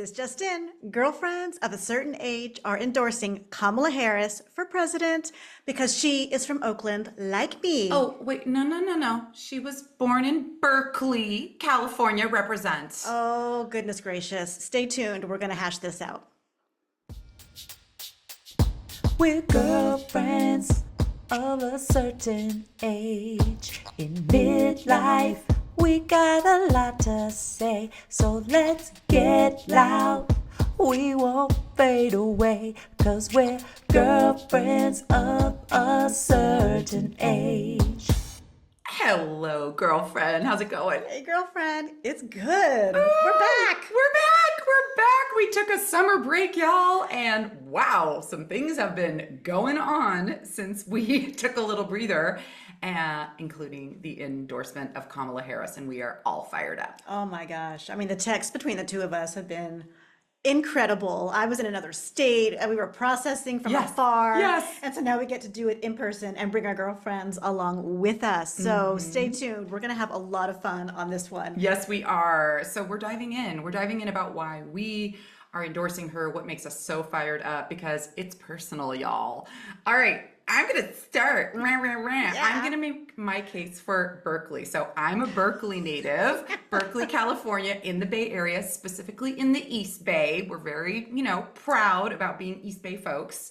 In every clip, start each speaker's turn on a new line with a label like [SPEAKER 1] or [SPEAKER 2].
[SPEAKER 1] This just in, girlfriends of a certain age are endorsing Kamala Harris for president because she is from Oakland, like me.
[SPEAKER 2] Oh, wait, no, no, no, no. She was born in Berkeley, California, represents.
[SPEAKER 1] Oh, goodness gracious. Stay tuned. We're going to hash this out.
[SPEAKER 3] We're girlfriends of a certain age. In midlife, we got a lot to say. So let's get loud. We won't fade away. 'Cause we're girlfriends of a certain age.
[SPEAKER 2] Hello, girlfriend. How's it going?
[SPEAKER 1] Hey, girlfriend. It's good. We're back.
[SPEAKER 2] We're back. We're back. We took a summer break, y'all. And wow, some things have been going on since we took a little breather, including the endorsement of Kamala Harris. And we are all fired up.
[SPEAKER 1] Oh my gosh. I mean, the texts between the two of us have been incredible. I was in another state and we were processing from
[SPEAKER 2] Yes.
[SPEAKER 1] afar.
[SPEAKER 2] Yes.
[SPEAKER 1] And so now we get to do it in person and bring our girlfriends along with us. So stay tuned. We're going to have a lot of fun on this one.
[SPEAKER 2] Yes, we are. So we're diving in. We're diving in about why we are endorsing her, what makes us so fired up, because it's personal, y'all. All right, I'm going to start. I'm going to make my case for Berkeley. So I'm a Berkeley native, Berkeley, California, in the Bay Area, specifically in the East Bay. We're very, proud about being East Bay folks.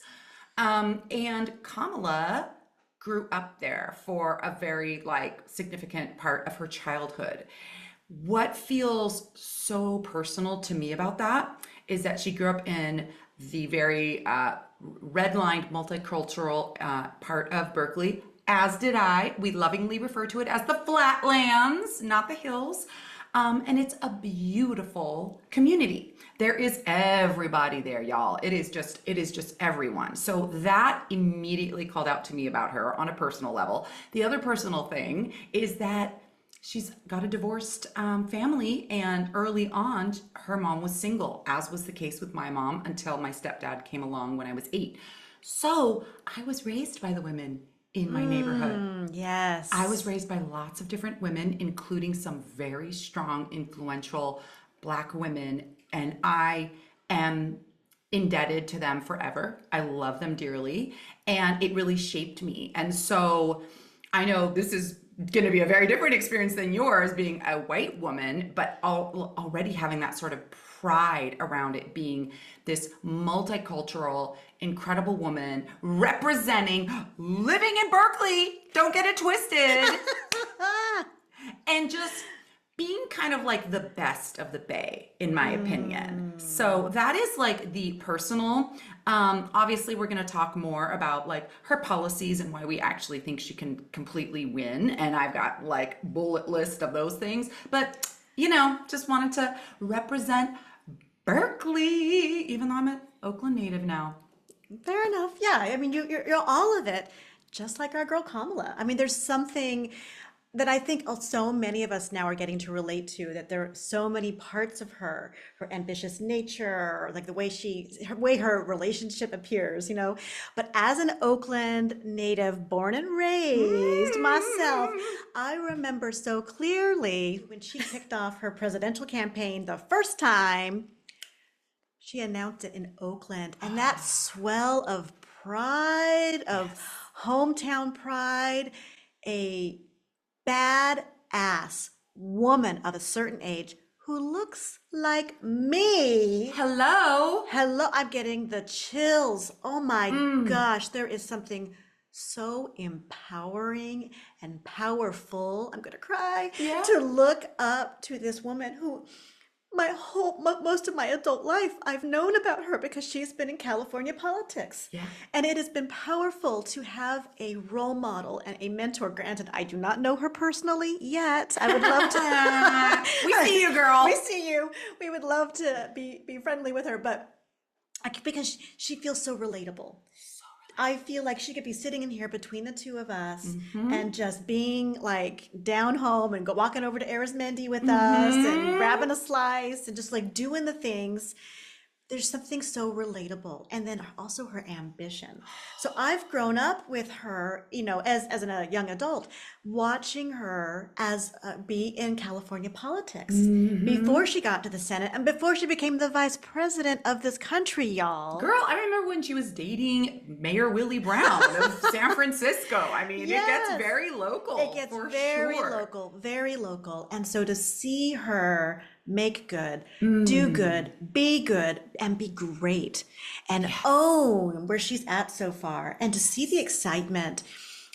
[SPEAKER 2] And Kamala grew up there for a very significant part of her childhood. What feels so personal to me about that is that she grew up in the very red-lined multicultural part of Berkeley, as did I. We lovingly refer to it as the Flatlands, not the hills. And it's a beautiful community. There is everybody there, y'all. It is just everyone. So that immediately called out to me about her on a personal level. The other personal thing is that she's got a divorced family, and early on, her mom was single, as was the case with my mom until my stepdad came along when I was 8. So I was raised by the women in my neighborhood.
[SPEAKER 1] Yes.
[SPEAKER 2] I was raised by lots of different women, including some very strong, influential Black women, and I am indebted to them forever. I love them dearly, and it really shaped me. And so I know this is going to be a very different experience than yours, being a white woman, but already having that sort of pride around it being this multicultural, incredible woman representing, living in Berkeley, don't get it twisted, and just being kind of like the best of the Bay, in my opinion. So that is the personal. Obviously, we're going to talk more about her policies and why we actually think she can completely win. And I've got bullet list of those things. But, just wanted to represent Berkeley, even though I'm an Oakland native now.
[SPEAKER 1] Fair enough. Yeah. I mean, you're all of it, just like our girl Kamala. I mean, there's something that I think so many of us now are getting to relate to, that there are so many parts of her ambitious nature, or the way her relationship appears, But as an Oakland native, born and raised myself, I remember so clearly when she kicked off her presidential campaign the first time. She announced it in Oakland, and that swell of pride, of hometown pride, a badass woman of a certain age who looks like me.
[SPEAKER 2] Hello.
[SPEAKER 1] I'm getting the chills. Oh my gosh, there is something so empowering and powerful. I'm gonna cry.
[SPEAKER 2] Yeah.
[SPEAKER 1] To look up to this woman who most of my adult life I've known about her because she's been in California politics.
[SPEAKER 2] Yeah.
[SPEAKER 1] And it has been powerful to have a role model and a mentor. Granted, I do not know her personally yet. I would love to.
[SPEAKER 2] We see you, girl.
[SPEAKER 1] We see you. We would love to be friendly with her, but because she feels so relatable. I feel like she could be sitting in here between the two of us and just being down home and walking over to Arizmendi with us and grabbing a slice and just doing the things. there's something so relatable, and then also her ambition. So I've grown up with her, as a young adult, watching her as be in California politics before she got to the Senate and before she became the vice president of this country, y'all.
[SPEAKER 2] Girl, I remember when she was dating Mayor Willie Brown of San Francisco. I mean,
[SPEAKER 1] Yes.
[SPEAKER 2] it gets very local.
[SPEAKER 1] It gets
[SPEAKER 2] for
[SPEAKER 1] very
[SPEAKER 2] sure.
[SPEAKER 1] local, very local. And so to see her make good, do good, and be great, and own where she's at so far, and to see the excitement.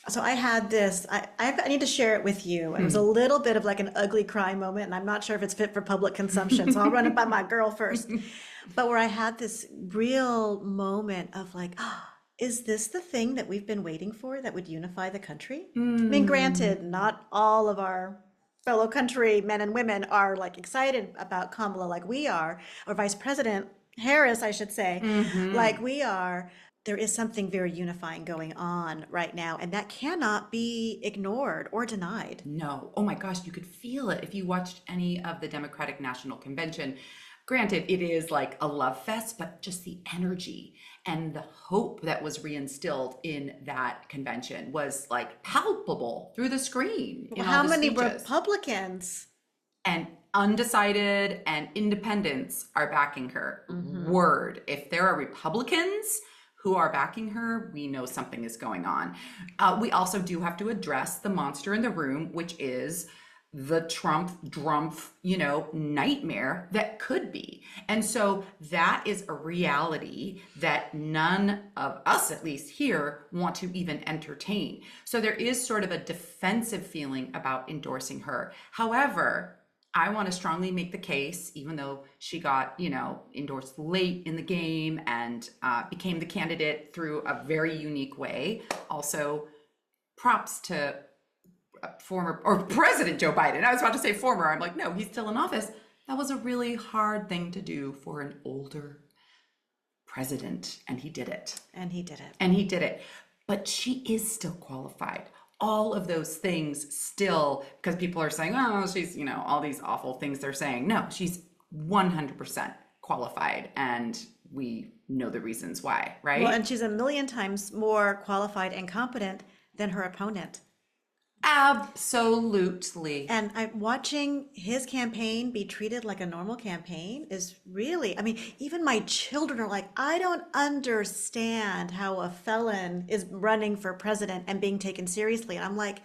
[SPEAKER 1] So I had this, I need to share it with you. It was a little bit of like an ugly cry moment, and I'm not sure if it's fit for public consumption. So I'll run it by my girl first. But where I had this real moment of like, is this the thing that we've been waiting for that would unify the country? I mean, granted, not all of our fellow country men and women are like excited about Kamala like we are, or Vice President Harris, I should say, like we are. There is something very unifying going on right now, and that cannot be ignored or denied.
[SPEAKER 2] No. Oh my gosh, you could feel it if you watched any of the Democratic National Convention. Granted, it is like a love fest, but just the energy and the hope that was reinstilled in that convention was like palpable through the screen. In
[SPEAKER 1] How
[SPEAKER 2] all the
[SPEAKER 1] many
[SPEAKER 2] speeches.
[SPEAKER 1] Republicans?
[SPEAKER 2] And undecided and independents are backing her. Word. If there are Republicans who are backing her, we know something is going on. We also do have to address the monster in the room, which is the Trump Drumpf, nightmare that could be. And so that is a reality that none of us, at least here, want to even entertain. So there is sort of a defensive feeling about endorsing her. However, I want to strongly make the case, even though she got, endorsed late in the game and became the candidate through a very unique way. Also, props to former or President Joe Biden. I was about to say former. I'm like, no, he's still in office. That was a really hard thing to do for an older president, and he did it.
[SPEAKER 1] And he did it.
[SPEAKER 2] And he did it. But she is still qualified. All of those things still, because people are saying, oh, she's, all these awful things they're saying. No, she's 100% qualified, and we know the reasons why, right?
[SPEAKER 1] Well, and she's a million times more qualified and competent than her opponent.
[SPEAKER 2] Absolutely.
[SPEAKER 1] And watching his campaign be treated like a normal campaign is really, I mean, even my children are like, I don't understand how a felon is running for president and being taken seriously. And I'm like,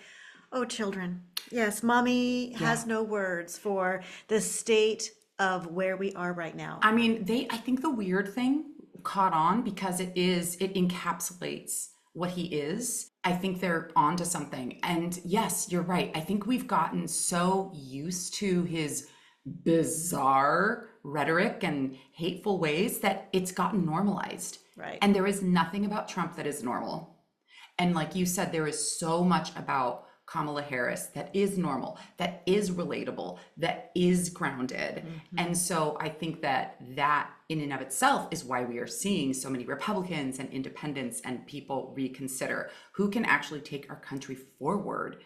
[SPEAKER 1] oh, children, yes, mommy has no words for the state of where we are right now.
[SPEAKER 2] I mean, I think the weird thing caught on because it encapsulates what he is. I think they're onto something. And yes, you're right. I think we've gotten so used to his bizarre rhetoric and hateful ways that it's gotten normalized.
[SPEAKER 1] Right.
[SPEAKER 2] And there is nothing about Trump that is normal. And like you said, there is so much about Kamala Harris that is normal, that is relatable, that is grounded. And so I think that in and of itself is why we are seeing so many Republicans and independents and people reconsider who can actually take our country forward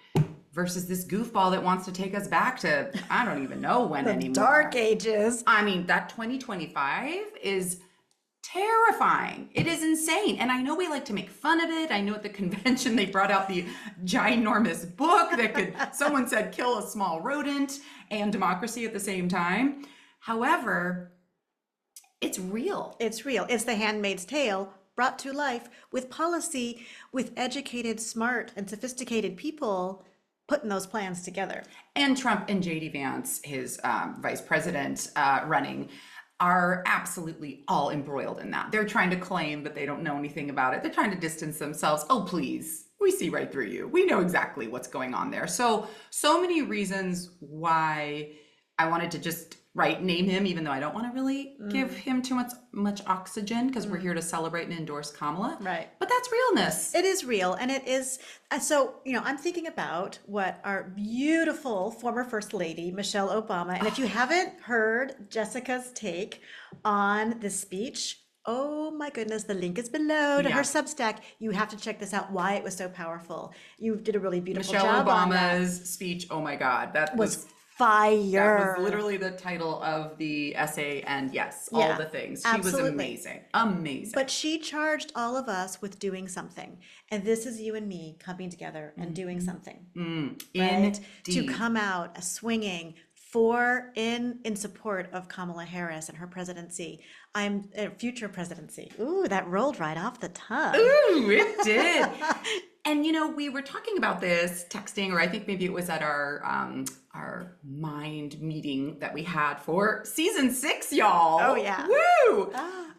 [SPEAKER 2] versus this goofball that wants to take us back to, I don't even know when anymore.
[SPEAKER 1] Dark ages.
[SPEAKER 2] I mean, that 2025 is terrifying. It is insane. And I know we like to make fun of it. I know at the convention they brought out the ginormous book that could, someone said, kill a small rodent and democracy at the same time. However, it's real.
[SPEAKER 1] It's real. It's the Handmaid's Tale brought to life with policy, with educated, smart, and sophisticated people putting those plans together.
[SPEAKER 2] And Trump and JD Vance, his vice president running, are absolutely all embroiled in that. They're trying to claim that they don't know anything about it. They're trying to distance themselves. Oh, please, we see right through you. We know exactly what's going on there. So many reasons why I wanted to just name him, even though I don't want to really give him too much oxygen because we're here to celebrate and endorse Kamala.
[SPEAKER 1] Right.
[SPEAKER 2] But that's realness.
[SPEAKER 1] It is real. And it is. So, I'm thinking about what our beautiful former First Lady, Michelle Obama, and if you haven't heard Jessica's take on this speech, oh my goodness, the link is below to her Substack. You have to check this out, why it was so powerful. You did a really beautiful
[SPEAKER 2] Michelle
[SPEAKER 1] job on that.
[SPEAKER 2] Obama's speech, oh my God, that was
[SPEAKER 1] fire.
[SPEAKER 2] That was literally the title of the essay, and yes, all
[SPEAKER 1] Yeah,
[SPEAKER 2] the things. She
[SPEAKER 1] absolutely.
[SPEAKER 2] was amazing. Amazing.
[SPEAKER 1] But she charged all of us with doing something. And this is you and me coming together and doing something, right? To
[SPEAKER 2] Indeed.
[SPEAKER 1] come out swinging for in support of Kamala Harris and her presidency. I'm future presidency. Ooh, that rolled right off the tongue.
[SPEAKER 2] Ooh, it did. And we were talking about this texting, or I think maybe it was at our mind meeting that we had for season 6, y'all.
[SPEAKER 1] Oh, yeah.
[SPEAKER 2] Woo!
[SPEAKER 1] Ah.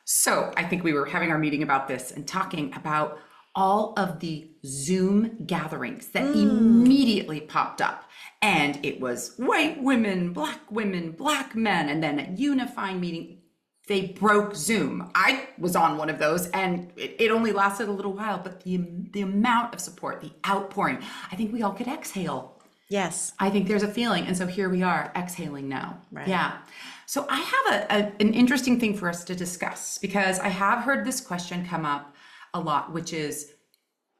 [SPEAKER 2] So I think we were having our meeting about this and talking about all of the Zoom gatherings that immediately popped up. And it was white women, black men, and then a unifying meeting. They broke Zoom. I was on one of those, and it only lasted a little while, but the amount of support, the outpouring, I think we all could exhale.
[SPEAKER 1] Yes.
[SPEAKER 2] I think there's a feeling. And so here we are exhaling now.
[SPEAKER 1] Right.
[SPEAKER 2] Yeah. So I have an interesting thing for us to discuss, because I have heard this question come up a lot, which is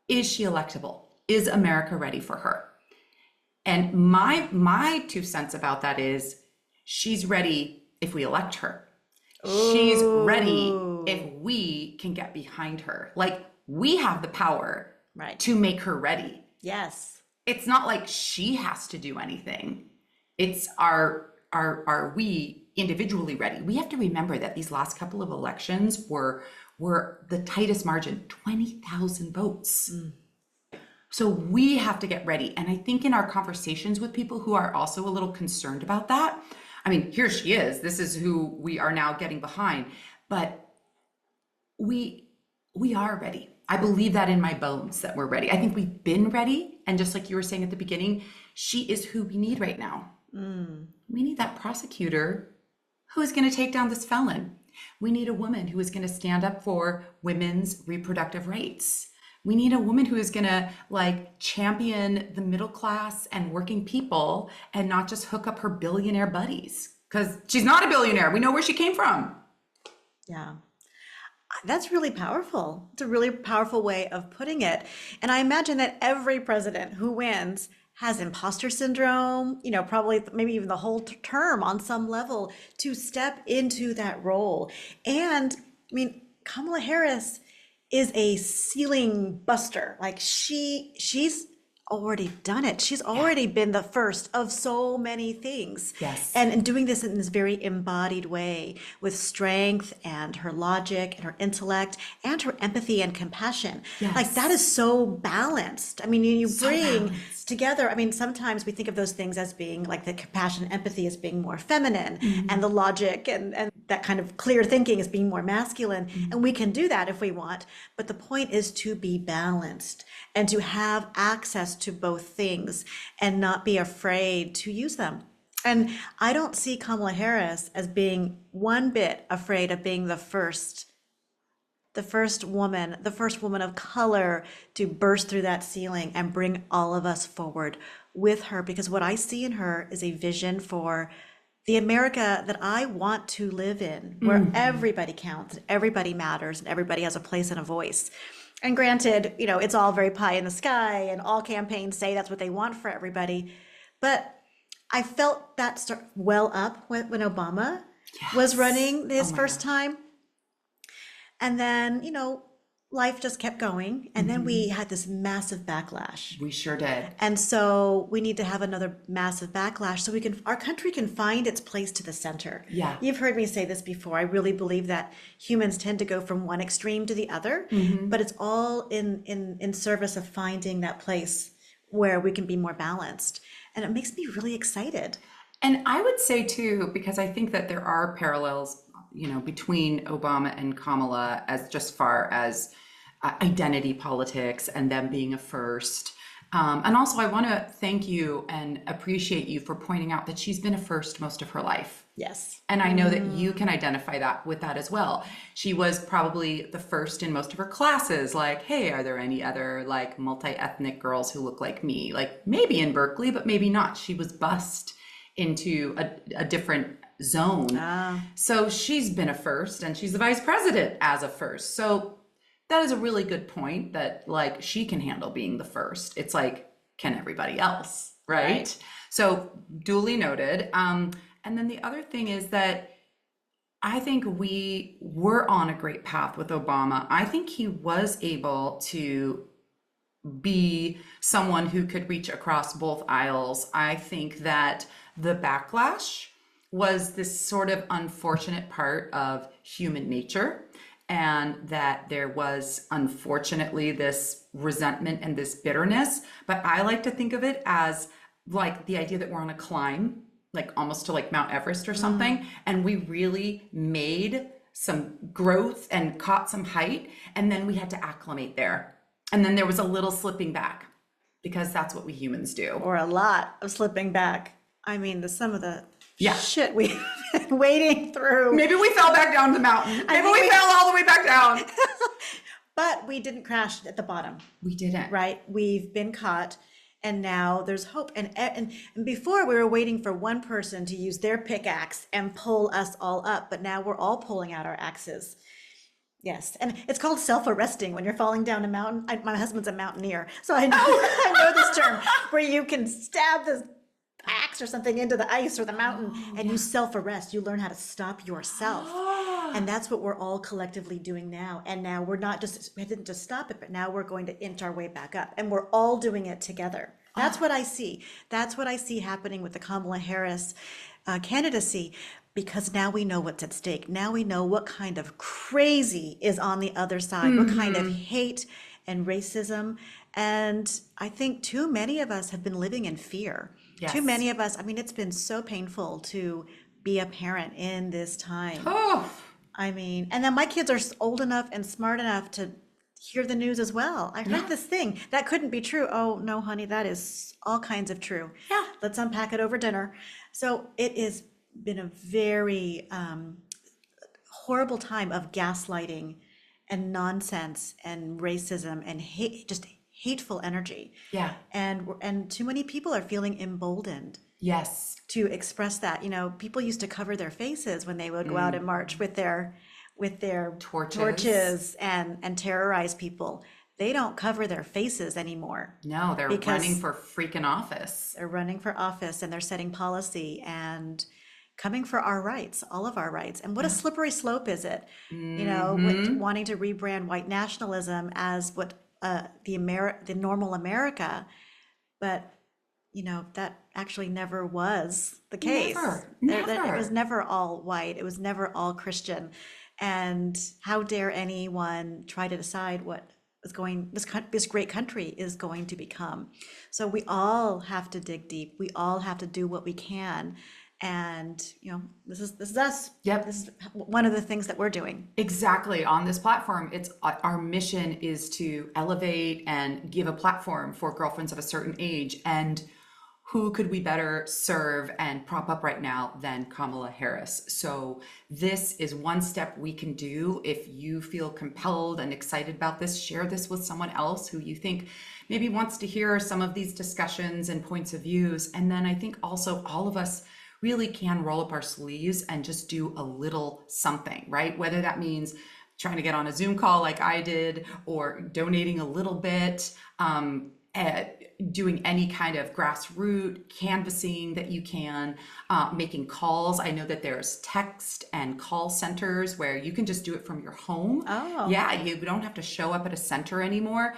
[SPEAKER 2] she electable? Is America ready for her? And my 2 cents about that is she's ready if we elect her. She's ready if we can get behind her. Like, we have the power to make her ready.
[SPEAKER 1] Yes.
[SPEAKER 2] It's not like she has to do anything. It's are we individually ready? We have to remember that these last couple of elections were the tightest margin, 20,000 votes. So we have to get ready. And I think in our conversations with people who are also a little concerned about that, I mean, here she is. This is who we are now getting behind. But we are ready. I believe that in my bones that we're ready. I think we've been ready. And just like you were saying at the beginning, she is who we need right now. We need that prosecutor who is going to take down this felon. We need a woman who is going to stand up for women's reproductive rights. We need a woman who is going to champion the middle class and working people and not just hook up her billionaire buddies, because she's not a billionaire. We know where she came from.
[SPEAKER 1] Yeah. That's really powerful. It's a really powerful way of putting it. And I imagine that every president who wins has imposter syndrome, probably maybe even the whole term on some level, to step into that role. And I mean, Kamala Harris is a ceiling buster. Like, she's already done it. She's already been the first of so many things.
[SPEAKER 2] Yes.
[SPEAKER 1] And doing this in this very embodied way with strength and her logic and her intellect and her empathy and compassion.
[SPEAKER 2] Yes.
[SPEAKER 1] Like, that is so balanced. I mean, you
[SPEAKER 2] So
[SPEAKER 1] bring
[SPEAKER 2] balanced.
[SPEAKER 1] together, I mean, sometimes we think of those things as being like the compassion, empathy as being more feminine, and the logic and that kind of clear thinking as being more masculine. And we can do that if we want. But the point is to be balanced and to have access to both things and not be afraid to use them. And I don't see Kamala Harris as being one bit afraid of being the first woman of color to burst through that ceiling and bring all of us forward with her. Because what I see in her is a vision for the America that I want to live in, where everybody counts, everybody matters, and everybody has a place and a voice. And granted, it's all very pie in the sky, and all campaigns say that's what they want for everybody. But I felt that start well up when Obama was running his first time. And then, life just kept going. And then we had this massive backlash.
[SPEAKER 2] We sure did.
[SPEAKER 1] And so we need to have another massive backlash so our country can find its place to the center.
[SPEAKER 2] Yeah.
[SPEAKER 1] You've heard me say this before. I really believe that humans tend to go from one extreme to the other, but it's all in service of finding that place where we can be more balanced. And it makes me really excited.
[SPEAKER 2] And I would say too, because I think that there are parallels, between Obama and Kamala, as just far as identity politics and them being a first. And also I want to thank you and appreciate you for pointing out that she's been a first most of her life.
[SPEAKER 1] Yes.
[SPEAKER 2] And I know that you can identify that with that as well. She was probably the first in most of her classes. Like, hey, are there any other multi-ethnic girls who look like me? Like, maybe in Berkeley, but maybe not. She was bused into a different zone. So she's been a first, and she's the vice president as a first. So that is a really good point, that she can handle being the first. It's like, can everybody else, right? So duly noted. And then the other thing is that I think we were on a great path with Obama. I think he was able to be someone who could reach across both aisles. I think that the backlash was this sort of unfortunate part of human nature, and that there was unfortunately this resentment and this bitterness. But I like to think of it as like the idea that we're on a climb, like almost to like Mount Everest or something, and we really made some growth and caught some height, and then we had to acclimate there. And then there was a little slipping back, because that's what we humans do.
[SPEAKER 1] Or a lot of slipping back. I mean, some of the
[SPEAKER 2] Yeah.
[SPEAKER 1] shit we've been wading through.
[SPEAKER 2] Maybe we fell back down the mountain. Maybe
[SPEAKER 1] think
[SPEAKER 2] we fell all the way back down.
[SPEAKER 1] But we didn't crash at the bottom,
[SPEAKER 2] We didn't.
[SPEAKER 1] right? We've been caught, and now there's hope. And before, we were waiting for one person to use their pickaxe and pull us all up, but now we're all pulling out our axes. Yes, and it's called self-arresting when you're falling down a mountain. My husband's a mountaineer, so I know, I know this term, where you can stab this axe or something into the ice or the mountain, and you self-arrest. You learn how to stop yourself. And that's what we're all collectively doing now. And now we didn't just stop it, but now we're going to inch our way back up, and we're all doing it together. That's what I see. That's what I see happening with the Kamala Harris candidacy, because now we know what's at stake. Now we know what kind of crazy is on the other side, what kind of hate and racism. And I think too many of us have been living in fear.
[SPEAKER 2] Yes.
[SPEAKER 1] Too many of us, I mean, it's been so painful to be a parent in this time.
[SPEAKER 2] Oh,
[SPEAKER 1] I mean, and then my kids are old enough and smart enough to hear the news as well. I heard this thing that couldn't be true. Oh, no, honey, that is all kinds of true.
[SPEAKER 2] Yeah.
[SPEAKER 1] Let's unpack it over dinner. So it has been a very horrible time of gaslighting and nonsense and racism and hate, just hateful energy.
[SPEAKER 2] yeah.
[SPEAKER 1] And too many people are feeling emboldened
[SPEAKER 2] Yes.
[SPEAKER 1] to express that. You know, people used to cover their faces when they would go out and march with their torches and terrorize people. They don't cover their faces anymore.
[SPEAKER 2] No, they're
[SPEAKER 1] Because-
[SPEAKER 2] running for freaking office.
[SPEAKER 1] They're running for office, and they're setting policy and coming for our rights, all of our rights. And what a slippery slope is it? You know, with wanting to rebrand white nationalism as what the normal America, but you know, that actually never was the case. It was never all white. It was never all Christian. And how dare anyone try to decide what this great country is going to become? So we all have to dig deep. We all have to do what we can. And you know, this is us.
[SPEAKER 2] Yep.
[SPEAKER 1] This is one of the things that we're doing.
[SPEAKER 2] Exactly. On this platform, it's our mission is to elevate and give a platform for girlfriends of a certain age. And who could we better serve and prop up right now than Kamala Harris? So this is one step we can do. If you feel compelled and excited about this, share this with someone else who you think maybe wants to hear some of these discussions and points of views. And then I think also all of us really can roll up our sleeves and just do a little something, right? Whether that means trying to get on a Zoom call like I did, or donating a little bit, doing any kind of grassroots canvassing that you can, making calls. I know that there's text and call centers where you can just do it from your home.
[SPEAKER 1] Oh.
[SPEAKER 2] Yeah, you don't have to show up at a center anymore.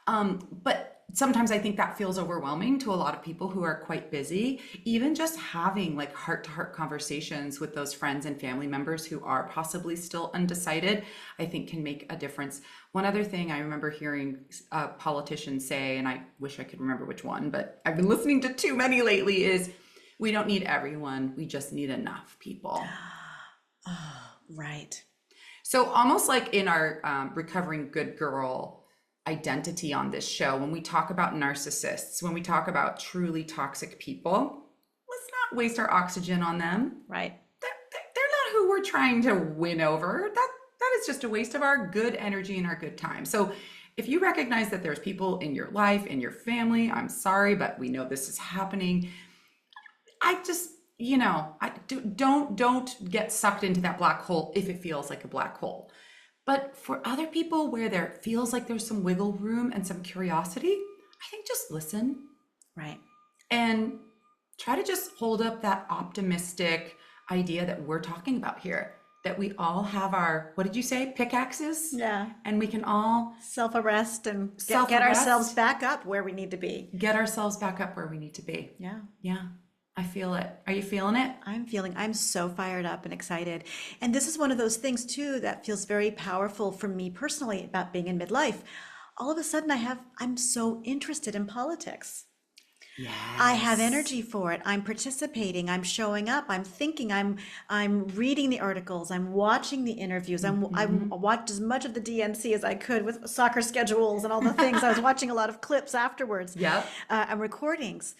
[SPEAKER 2] But sometimes I think that feels overwhelming to a lot of people who are quite busy. Even just having like heart-to-heart conversations with those friends and family members who are possibly still undecided, I think can make a difference. One other thing I remember hearing a politician say, and I wish I could remember which one, but I've been listening to too many lately, is we don't need everyone, we just need enough people.
[SPEAKER 1] Right.
[SPEAKER 2] So almost like in our Recovering Good Girl identity on this show, when we talk about narcissists, when we talk about truly toxic people, let's not waste our oxygen on them.
[SPEAKER 1] Right.
[SPEAKER 2] They're not who we're trying to win over. That is just a waste of our good energy and our good time. So if you recognize that there's people in your life, in your family, I'm sorry, but we know this is happening. I just, don't get sucked into that black hole if it feels like a black hole. But for other people where there feels like there's some wiggle room and some curiosity, I think just listen.
[SPEAKER 1] Right.
[SPEAKER 2] And try to just hold up that optimistic idea that we're talking about here, that we all have our, what did you say, pickaxes?
[SPEAKER 1] Yeah.
[SPEAKER 2] And we can all
[SPEAKER 1] Self-arrest and get
[SPEAKER 2] Self-arrest.
[SPEAKER 1] ourselves back up where we need to be.
[SPEAKER 2] get ourselves back up where we need to be.
[SPEAKER 1] Yeah.
[SPEAKER 2] Yeah, I feel it. Are you feeling it?
[SPEAKER 1] I'm so fired up and excited. And this is one of those things too that feels very powerful for me personally about being in midlife. All of a sudden I'm so interested in politics.
[SPEAKER 2] Yes.
[SPEAKER 1] I have energy for it. I'm participating. I'm showing up. I'm thinking. I'm reading the articles. I'm watching the interviews. I watched as much of the DNC as I could with soccer schedules and all the things. I was watching a lot of clips afterwards.
[SPEAKER 2] Yep.
[SPEAKER 1] And recordings,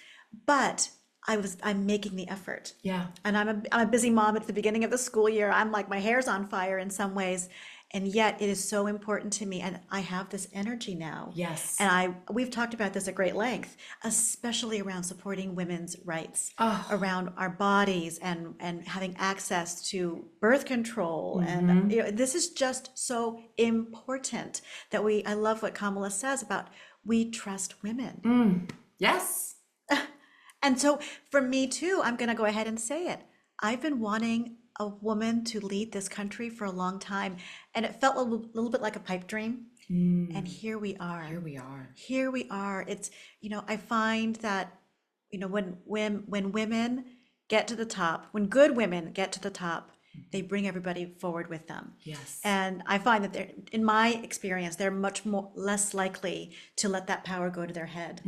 [SPEAKER 1] but I'm making the effort.
[SPEAKER 2] Yeah.
[SPEAKER 1] And I'm a busy mom at the beginning of the school year. I'm like, my hair's on fire in some ways. And yet it is so important to me. And I have this energy now.
[SPEAKER 2] Yes.
[SPEAKER 1] And we've talked about this at great length, especially around supporting women's rights, around our bodies and having access to birth control. And this is just so important that I love what Kamala says about we trust women.
[SPEAKER 2] Yes.
[SPEAKER 1] And so for me too, I'm going to go ahead and say it. I've been wanting a woman to lead this country for a long time, and it felt a little bit like a pipe dream. And here we are.
[SPEAKER 2] Here we are.
[SPEAKER 1] Here we are. It's, I find that, when women get to the top, when good women get to the top, they bring everybody forward with them.
[SPEAKER 2] Yes.
[SPEAKER 1] And I find that in my experience, they're much less likely to let that power go to their head,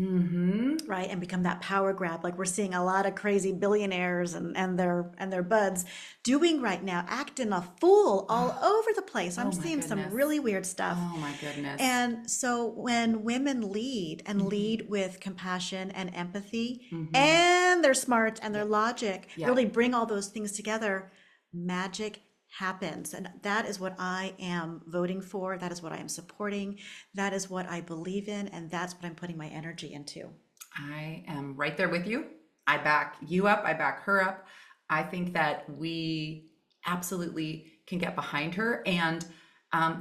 [SPEAKER 1] right? And become that power grab, like we're seeing a lot of crazy billionaires and their buds doing right now, acting a fool all over the place. I'm
[SPEAKER 2] my
[SPEAKER 1] seeing some
[SPEAKER 2] goodness.
[SPEAKER 1] really weird stuff.
[SPEAKER 2] Oh my goodness.
[SPEAKER 1] And so when women lead and lead with compassion and empathy and their smarts and their logic, really bring all those things together, magic happens. And that is what I am voting for. That is what I am supporting. That is what I believe in. And that's what I'm putting my energy into.
[SPEAKER 2] I am right there with you. I back you up. I back her up. I think that we absolutely can get behind her. And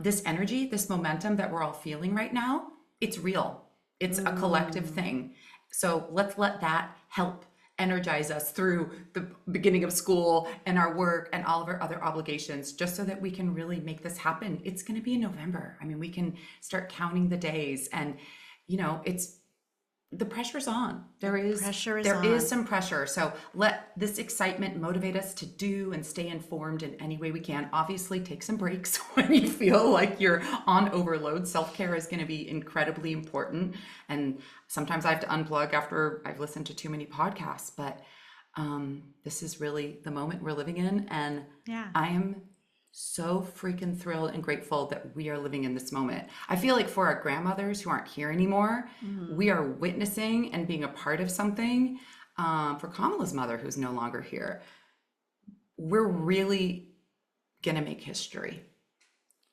[SPEAKER 2] this energy, this momentum that we're all feeling right now, it's real. It's a collective thing. So let's let that help energize us through the beginning of school and our work and all of our other obligations, just so that we can really make this happen. It's going to be in November. I mean, we can start counting the days, and the pressure's on. There is some pressure. So let this excitement motivate us to do and stay informed in any way we can. Obviously, take some breaks when you feel like you're on overload. Self-care is going to be incredibly important. And sometimes I have to unplug after I've listened to too many podcasts, but this is really the moment we're living in. And I am so freaking thrilled and grateful that we are living in this moment. I feel like for our grandmothers who aren't here anymore, we are witnessing and being a part of something. For Kamala's mother, who's no longer here, we're really gonna make history.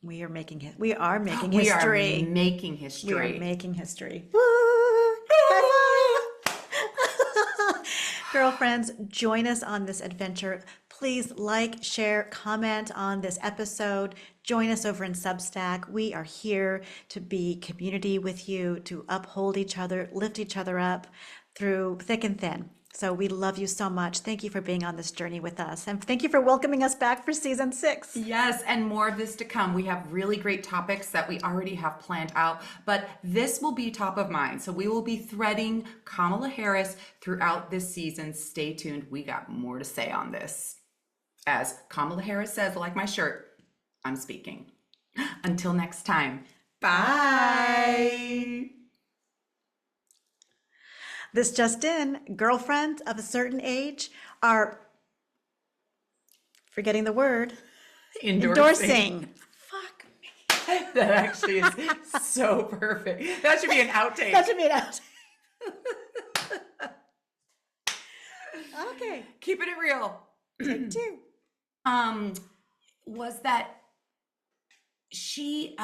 [SPEAKER 1] We are making history. We are making history. Girlfriends, join us on this adventure. Please like, share, comment on this episode. Join us over in Substack. We are here to be community with you, to uphold each other, lift each other up through thick and thin. So we love you so much. Thank you for being on this journey with us. And thank you for welcoming us back for season 6.
[SPEAKER 2] Yes, and more of this to come. We have really great topics that we already have planned out, but this will be top of mind. So we will be threading Kamala Harris throughout this season. Stay tuned. We got more to say on this. As Kamala Harris says, like my shirt, I'm speaking. Until next time, bye.
[SPEAKER 1] This just in, girlfriends of a certain age are, forgetting the word, endorsing. Fuck me.
[SPEAKER 2] That actually is so perfect. That should be an outtake.
[SPEAKER 1] That should be an outtake. Okay.
[SPEAKER 2] Keeping it real.
[SPEAKER 1] Take 2.
[SPEAKER 2] Was that she,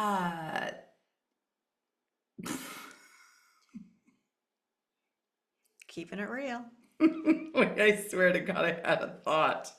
[SPEAKER 1] Keeping it real.
[SPEAKER 2] I swear to God, I had a thought.